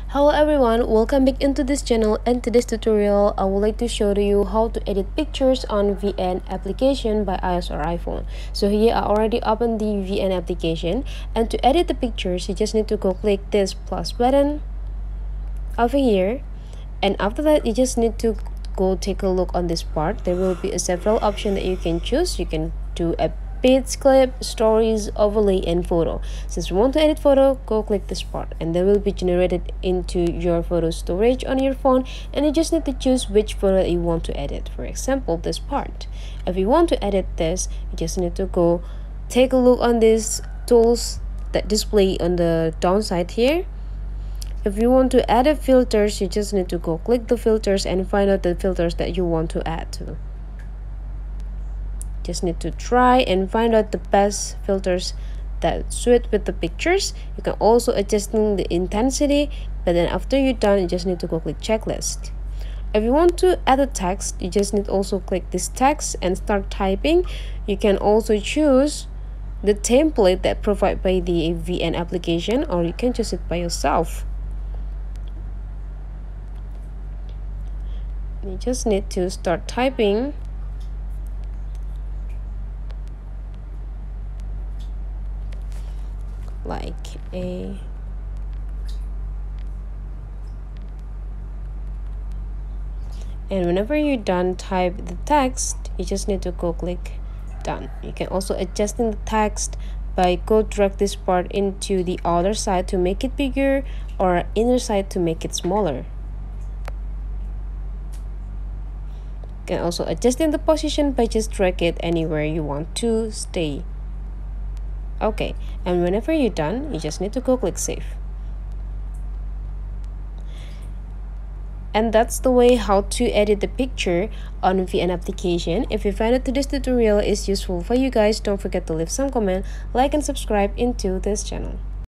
Hello everyone, welcome back into this channel, and today's tutorial I would like to show to you how to edit pictures on VN application by iOS or iPhone. So here I already opened the VN application, and to edit the pictures you just need to go click this plus button over here, and after that you just need to go take a look on this part. There will be several options that you can choose. You can do a page clip, stories, overlay, and photo. Since you want to edit photo, go click this part and they will be generated into your photo storage on your phone, and you just need to choose which photo you want to edit. For example, this part. If you want to edit this, you just need to go take a look on these tools that display on the downside here. If you want to add filters, you just need to go click the filters and find out the filters that you want to add to. Just need to try and find out the best filters that suit with the pictures. You can also adjusting the intensity, but then after you're done, you just need to go click checklist. If you want to add a text, you just need also click this text and start typing. You can also choose the template that provided by the VN application, or you can choose it by yourself. You just need to start typing. Like a and whenever you're done type the text, you just need to go click done. You can also adjusting the text by go drag this part into the other side to make it bigger, or inner side to make it smaller. You can also adjusting the position by just drag it anywhere you want to stay. Okay, and whenever you're done, you just need to go click save. And that's the way how to edit the picture on VN application. If you find that today's tutorial is useful for you guys, don't forget to leave some comment, like, and subscribe into this channel.